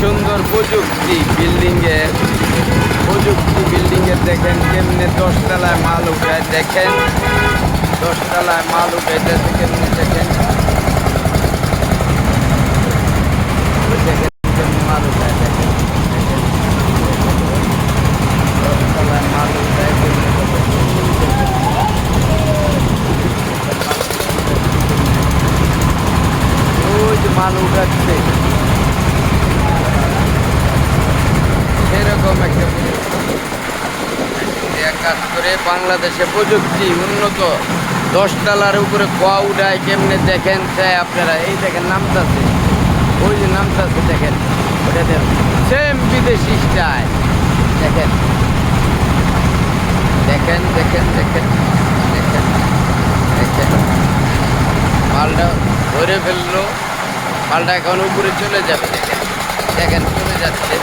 সুন্দর প্রযুক্তি বিল্ডিংয়ের দেখেন কেমনে 10 তলায় মাল উঠায়, দেখেন 10 তলায় মাল উঠাইতেছে কেমনে, দেখেন কেমনে মাল উঠায়, দেখেন 10 তলায় মাল উঠায় ওই যে মাল উঠাচ্ছে এরকম একটা কাজ করে বাংলাদেশে প্রযুক্তি উন্নত 10 তলার উপরে কোয়া উঠায় কেমনে দেখেন চাই আপনারা। এই দেখেন নামতাছে, ওই যে নামতাছে দেখেন, ওটা সেম বিদেশি স্টাইল দেখেন দেখেন দেখেন দেখেন দেখেন দেখেন মালটা ধরে ফেললো, মালটা এখন উপরে চলে যাবে, দেখেন দেখেন চলে যাচ্ছে।